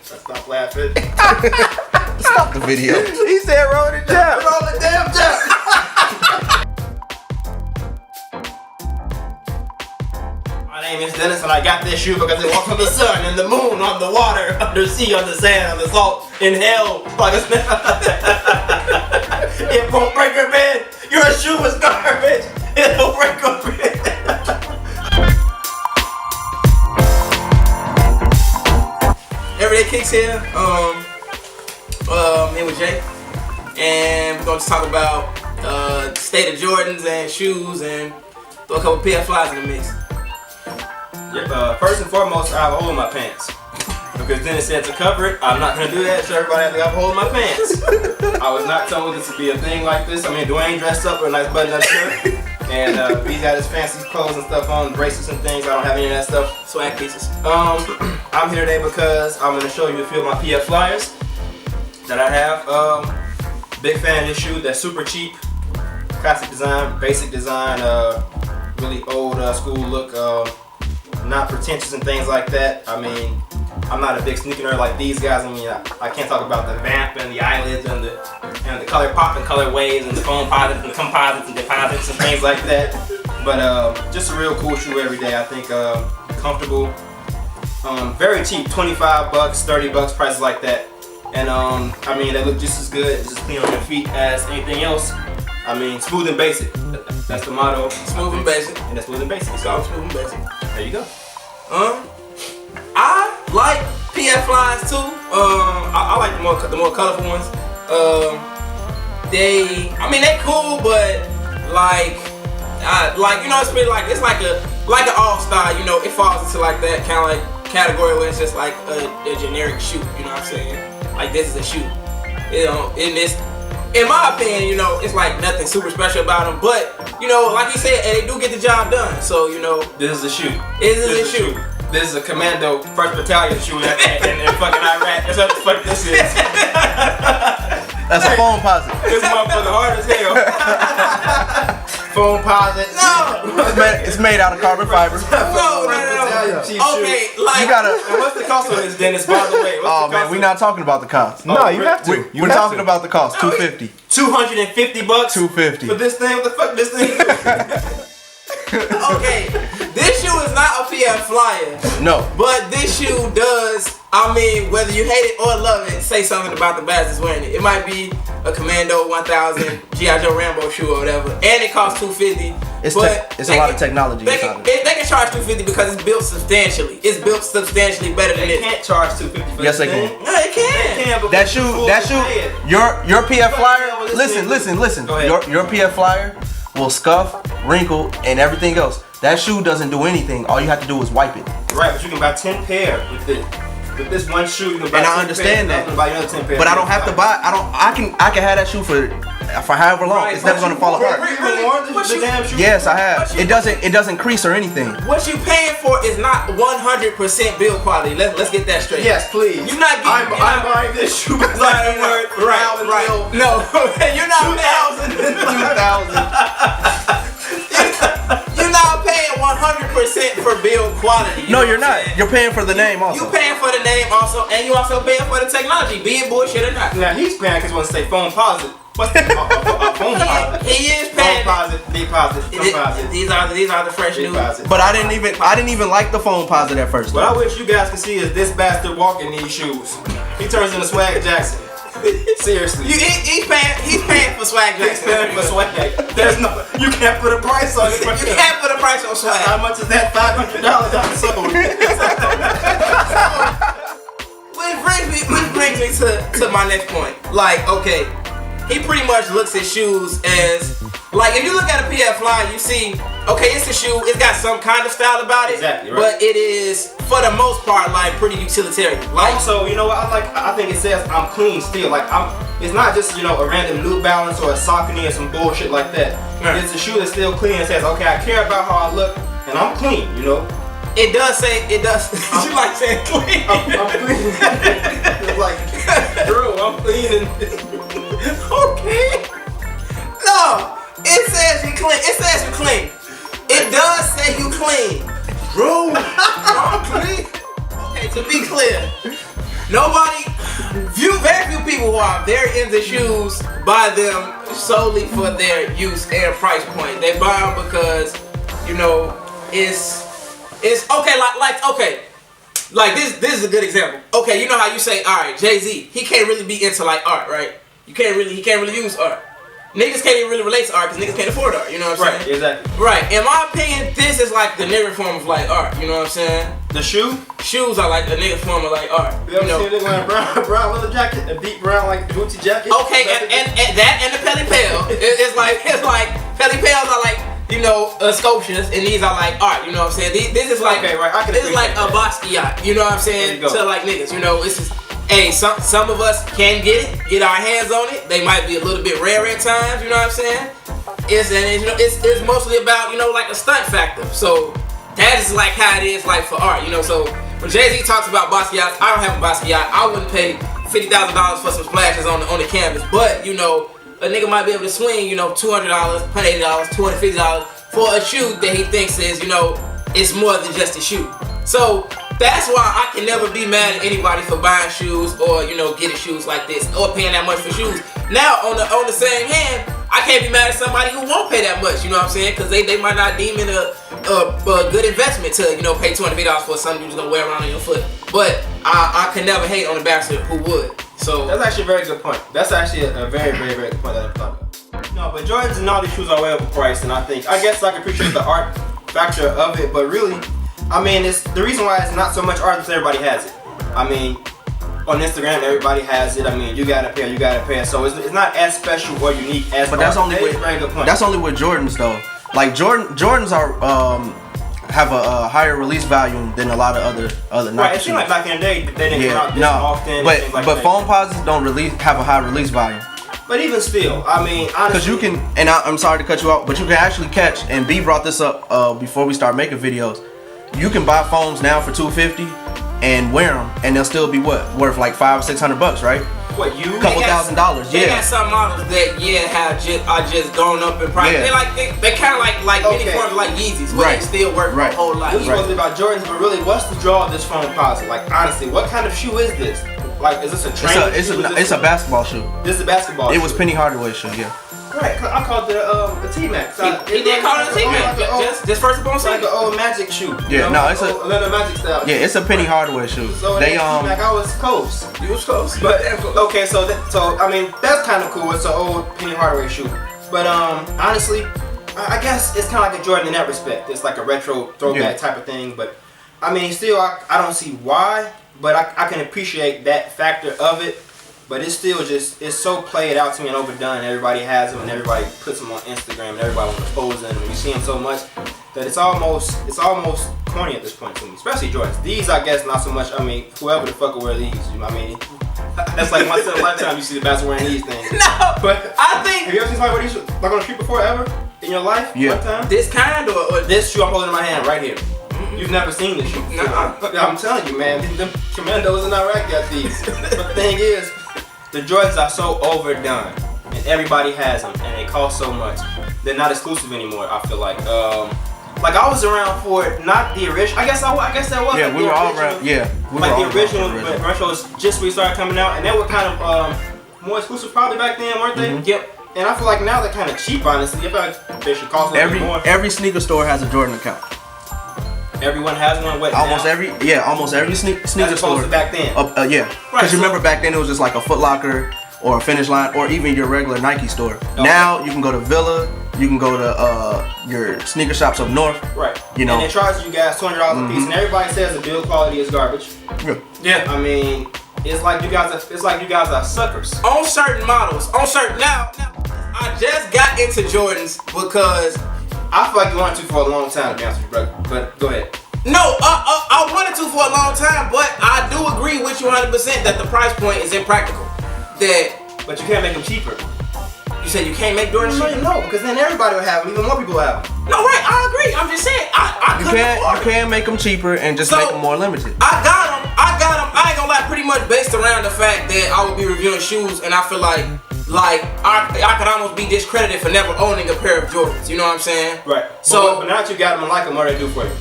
Stop laughing. Stop the video. He said roll the jab. Roll the damn jab. My name is Dennis and I got this shoe because it walks on the sun and the moon, on the water, under the sea, on the sand, on the salt, in hell, like a snake. It won't break your bed. Your shoe is garbage. It'll break your bed. Everyday Kickz here. Here with Jay, and we're gonna talk about state of Jordans and shoes, and throw a couple PF flies in the mix. First and foremost, I have a hole in my pants because Dennis said to cover it. I'm not gonna do that, so everybody has to have a hole in my pants. I was not told this to be a thing like this. I mean, Dwayne dressed up with a nice button-up shirt, and he's got his fancy clothes and stuff on, bracelets and things. I don't have any of that stuff. Swag pieces. I'm here today because I'm gonna show you a few of my PF flyers that I have. Big fan of this shoe. That's super cheap, classic design, basic design, really old school look. Not pretentious and things like that. I mean, I'm not a big sneaker nerd like these guys. I mean, I can't talk about the vamp and the eyelids and the color pop and color waves and the foam posits and the composites and deposits and things like that. But just a real cool shoe every day. I think comfortable, very cheap, $25, $30, prices like that. And I mean, they look just as good, just as clean on your feet as anything else. I mean, smooth and basic. That's the motto. Smooth and basic. And that's smooth and basic. So smooth and basic. There you go. I like PF flies too. I like the more colorful ones. They cool, but like you know, it's really like it's like an all star. You know, it falls into like that kind of like category where it's just like a generic shoe. You know what I'm saying? Like this is a shoe. You know, in my opinion, you know, it's like nothing super special about them, but you know, like you said, they do get the job done. So you know, this is a shoe. This is a shoe. This is a Commando 1st Battalion shoe in fucking Iraq. That's what the fuck this is. That's a foam posit. This motherfucker hard as hell. Foam posit. No. It's made out of carbon fiber. No. Okay, like, you gotta. What's the cost of this, Dennis? By the way, man, we're not talking about the cost. No, you have to. We're talking about the cost. $250. $250. $250 for this thing. What the fuck, this thing? Okay, this shoe is not a PF flyer. No. But this shoe does. I mean, whether you hate it or love it, say something about the bastards wearing it. It might be a Commando 1000 G.I. Joe Rambo shoe or whatever, and it costs $250. It's a lot of technology. They can charge $250 because it's built substantially. It's built substantially better than this. They can't charge $250 for yes, this they thing. can. No, they can. That shoe. Your PF flyer. Listen. Your PF flyer will scuff, wrinkle, and everything else. That shoe doesn't do anything. All you have to do is wipe it. Right, but you can buy 10 pair with this. With this one shoe, you can buy 10 and I understand pairs, that. buy another 10 pairs. But I don't have to buy. I can have that shoe for however long. Right, it's never gonna fall apart. Yes, I have. It doesn't crease or anything. What you paying for is not 100% build quality. Let's get that straight. Yes, please. You're not getting. I'm buying this shoe because I can wear it for right. No, you're not 2,000. You're not paying 100% for build quality. No, you're not. You're paying for the name also. You're paying for the name also, and you also paying for the technology, be it bullshit or not. Now he's paying because he wants to say foam posit. What's the foam posit? He is paying. Foam posit, deposit, composite. These are the fresh new. But I didn't even like the foam posit at first. What I wish you guys could see is this bastard walking these shoes. He turns into Swag Jackson. Seriously. He's paying for Swag Jackson. He's paying for Swag. You can't put a price on it. You can't put a price on Swag. How much is that? $500 on sold. Which brings me to my next point. Like, okay, he pretty much looks at shoes as, like, if you look at a PF Fly, you see, okay, it's a shoe, it's got some kind of style about it, exactly, right. But it is, for the most part, like, pretty utilitarian. Like, also, you know what, I think it says I'm clean still. Like, it's not just, you know, a random New Balance or a Saucony or some bullshit like that. Right. It's a shoe that's still clean and says, okay, I care about how I look, and I'm clean, you know. It does say, you like saying clean. I'm clean. It's like, girl, I'm clean. Okay. No, it says you're clean. It says you're clean. It It does say you clean. Bro. Clean. Okay, to be clear, very few people who are very into shoes buy them solely for their use and price point. They buy them because, you know, it's okay. Like this is a good example. Okay, you know how you say, all right, Jay-Z, he can't really be into like art, right? He can't really use art. Niggas can't even really relate to art because niggas can't afford art, you know what I'm saying? Right, exactly. Right, in my opinion, this is like the nigga form of like art, you know what I'm saying? The shoe? Shoes are like the nigga form of like art. You ever seen a nigga wearing brown leather jacket, a deep brown like Gucci jacket? Okay, and that and the Pelly Pale. It's like Pelly Pales are like, you know, sculptures, and these are like art, you know what I'm saying? This is like, okay, right, I can this is like a Basquiat, you know what I'm saying? To like niggas, you know, this is, hey, some of us can get our hands on it. They might be a little bit rare at times, you know what I'm saying? It's mostly about, you know, like a stunt factor. So that is like how it is like for art, you know. So when Jay-Z talks about Basquiat, I don't have a Basquiat. I wouldn't pay $50,000 for some splashes on the canvas, but you know, a nigga might be able to swing, you know, $200, $180, $250 for a shoe that he thinks is, you know, it's more than just a shoe. So that's why I can never be mad at anybody for buying shoes or, you know, getting shoes like this or paying that much for shoes. Now, on the same hand, I can't be mad at somebody who won't pay that much, you know what I'm saying? Because they might not deem it a good investment to, you know, pay $250 for something you're just going to wear around on your foot. But I can never hate on the bastard who would. So that's actually a very good point. That's actually a very, very, very good point that I thought of. No, but Jordans and all these shoes are way overpriced, and I guess I can appreciate the art factor of it, but really, I mean, it's the reason why it's not so much art is everybody has it. I mean, on Instagram, everybody has it. I mean, you got a pair. So it's not as special or unique as. But that's art. only with a very good point. That's only with Jordans though. Like Jordans are have a higher release value than a lot of other Nike right. It shoes. seemed like back in the day they didn't come out this often. But and like but foam posits don't have a high release value. But even still, I mean, honestly, because you can, and I'm sorry to cut you out, but you can actually catch, and B brought this up before we start making videos. You can buy foams now for $250 and wear them, and they'll still be worth like $500 or $600, right? What, you? Couple $1,000, They got some models that are just going up in price. Yeah. They kind of like mini forms like Yeezys, but they still work a whole lot. This is supposed to be about Jordans, but really, what's the draw of this foam posit? Like honestly, what kind of shoe is this? Like, is this a trainer? It's a basketball shoe. This is a basketball. It was Penny Hardaway shoe, yeah. Right, I called it a T-Max. He did call it a T-Max. Just first upon like an old Magic shoe. Yeah, you know? no, it's a little Magic style. Yeah, it's a Penny Hardaway shoe. So they T-Max, I was close. You was close. But okay, so I mean that's kind of cool. It's an old Penny Hardaway shoe. But honestly, I guess it's kind of like a Jordan in that respect. It's like a retro throwback type of thing. But I mean, still, I don't see why. But I can appreciate that factor of it. But it's still just, it's so played out to me and overdone. Everybody has them and everybody puts them on Instagram and everybody wants to pose in them. You see them so much that it's almost corny at this point to me. Especially Jordans. These, I guess, not so much. I mean, whoever the fuck will wear these. You know what I mean? That's like once in a lifetime you see the bastard wearing these things. No, but I think. Have you ever seen somebody wear these like on the street before ever? In your life? Yeah. One time? This kind or this shoe I'm holding in my hand right here. You've never seen this shoe. No. I'm telling you, man. Them commandos in Iraq got these. But the thing is, the Jordans are so overdone, and everybody has them, and they cost so much. They're not exclusive anymore. I feel like I was around for it, not the original. I guess that was. Yeah, like we were all around. Yeah, we like were all the original around when retros just restarted coming out, and they were kind of more exclusive probably back then, weren't they? Yep. And I feel like now they're kind of cheap, honestly. I feel like they should cost a little bit more. Every sneaker store has a Jordan account. Everyone has one. What, almost now? every sneaker As store. To back then. Yeah, because you remember back then it was just like a Foot Locker or a Finish Line or even your regular Nike store. Okay. Now you can go to Villa, you can go to your sneaker shops up north. Right. You know. And it charges you guys $200 a piece, and everybody says the build quality is garbage. Yeah. I mean, it's like you guys are suckers. On certain models, now I just got into Jordans because I feel like you wanted to for a long time, to be honest with you, brother. But go ahead. No, I wanted to for a long time, but I do agree with you 100% that the price point is impractical. But you can't make them cheaper. You said you can't make Jordans cheaper? No, because then everybody will have them. Even more people will have them. No, right, I agree. I'm just saying, you can make them cheaper and just make them more limited. I got them. I ain't gonna lie, pretty much based around the fact that I would be reviewing shoes, and I feel like like I could almost be discredited for never owning a pair of Jordans. You know what I'm saying? Right. So, but now that you got them and like them, what do they do for you?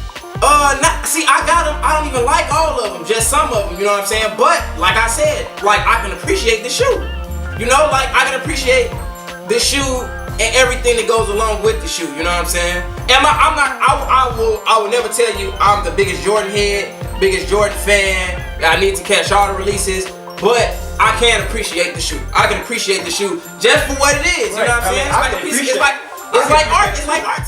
See, I got them. I don't even like all of them, just some of them. You know what I'm saying? But like I said, like I can appreciate the shoe. You know, like I can appreciate the shoe and everything that goes along with the shoe. You know what I'm saying? And I will never tell you I'm the biggest Jordan head, biggest Jordan fan. I need to catch all the releases, but I can appreciate the shoe. I can appreciate the shoe just for what it is. You know what I'm saying? It's like art. It's like art